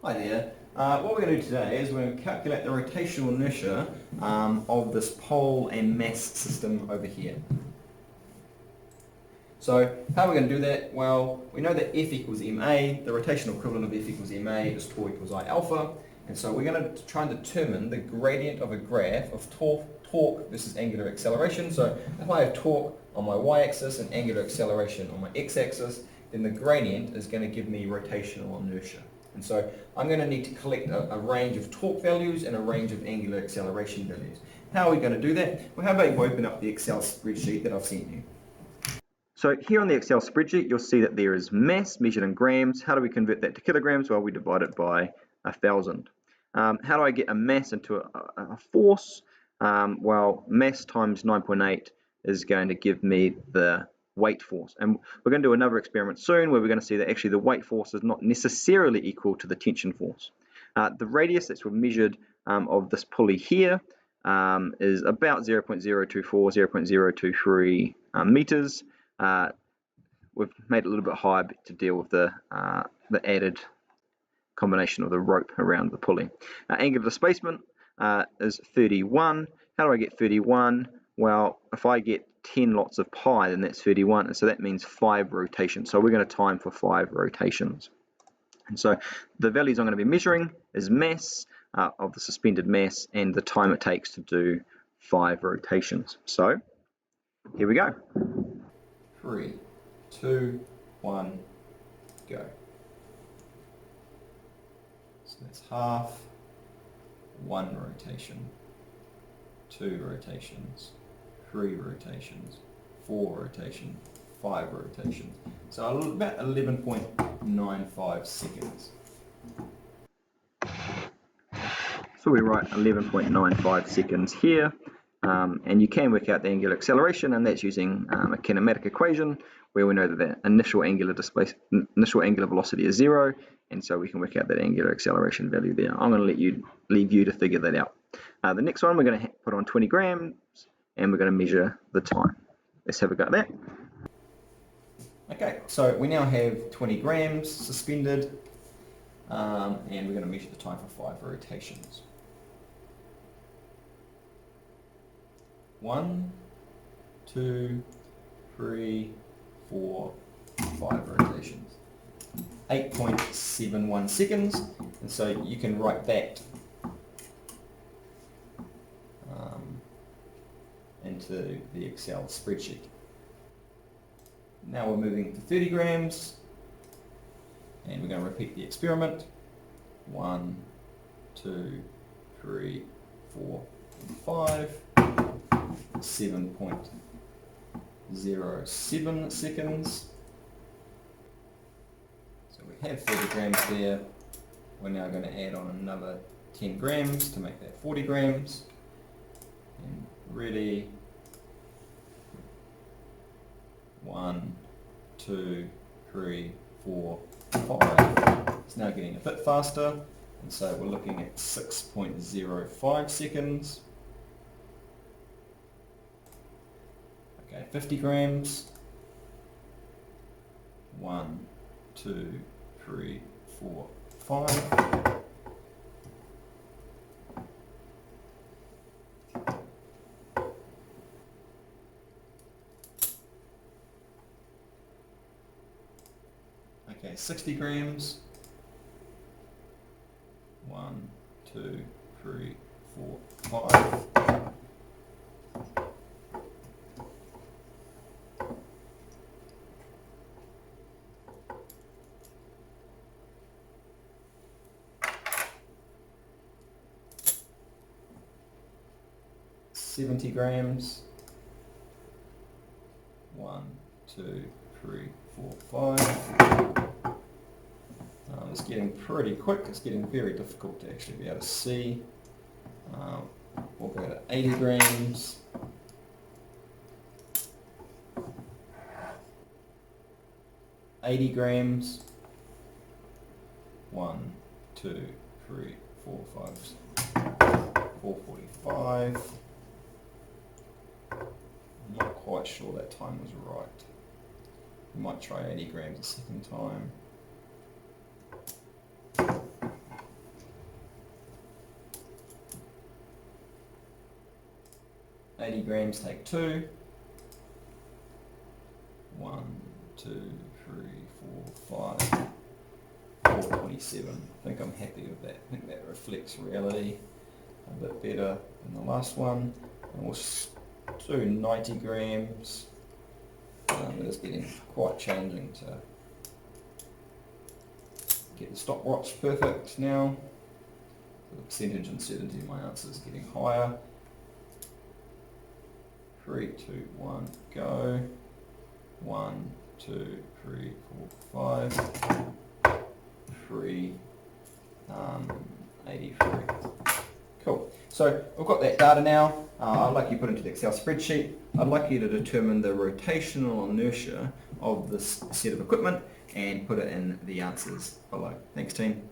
Hi there. What we're going to do today is we're going to calculate the rotational inertia of this pole and mass system over here. So how are we going to do that? Well, we know that F equals ma, the rotational equivalent of F equals ma is tau equals I alpha, and so we're going to try and determine the gradient of a graph of torque versus angular acceleration. So if I have torque on my y-axis and angular acceleration on my x-axis, then the gradient is going to give me rotational inertia. And so I'm going to need to collect a range of torque values and a range of angular acceleration values. How are we going to do that? Well, how about you open up the Excel spreadsheet that I've sent you? So here on the Excel spreadsheet, you'll see that there is mass measured in grams. How do we convert that to kilograms? Well, we divide it by 1,000. How do I get a mass into a force? Well, mass times 9.8 is going to give me the weight force. And we're going to do another experiment soon where we're going to see that actually the weight force is not necessarily equal to the tension force. The radius that's measured of this pulley here is about 0.024, 0.023 meters. We've made it a little bit higher to deal with the added combination of the rope around the pulley. Angular displacement is 31. How do I get 31? Well, if I get 10 lots of pi, then that's 31, and so that means 5 rotations. So we're going to time for 5 rotations. And so the values I'm going to be measuring is mass of the suspended mass and the time it takes to do 5 rotations. So here we go. 3, 2, 1, go. So that's half, 1 rotation, 2 rotations, 3 rotations, 4 rotations, 5 rotations. So about 11.95 seconds. So we write 11.95 seconds here, and you can work out the angular acceleration, and that's using a kinematic equation where we know that the initial angular velocity is 0, and so we can work out that angular acceleration value there. I'm going to leave you to figure that out. The next one we're going to put on 20 grams, and we're going to measure the time. Let's have a go at that. Okay, so we now have 20 grams suspended, and we're going to measure the time for 5 rotations. 1, 2, 3, 4, 5 rotations. 8.71 seconds, and so you can write that into the Excel spreadsheet. Now we're moving to 30 grams, and we're going to repeat the experiment. 1, 2, 3, 4, 5. 7.07 seconds. So we have 30 grams there. We're now going to add on another 10 grams to make that 40 grams. And ready. 1, 2, 3, 4, 5. It's now getting a bit faster, and so we're looking at 6.05 seconds. Okay, 50 grams. 1, 2, 3, 4, 5. Okay, 60 grams. 1, 2, 3, 4, 5. $70 grams. 1, 2, 3, 4, 5. It's getting pretty quick. It's getting very difficult to actually be able to see. We'll go to 80 grams. 80 grams. 1, 2, 3, 4, 5, 445. I'm not quite sure that time was right. We might try 80 grams a second time. 80 grams, take 2. 1, 2, 3, 4, 5, 427. I think I'm happy with that. I think that reflects reality a bit better than the last one. And we'll do 90 grams. It is getting quite challenging to get the stopwatch perfect now. The percentage uncertainty of my answer is getting higher. 3, 2, 1, go. 1, 2, 3, 4, 5, 3, 83. Cool. So we've got that data now. I'd like you to put it into the Excel spreadsheet. I'd like you to determine the rotational inertia of this set of equipment and put it in the answers below. Thanks, team.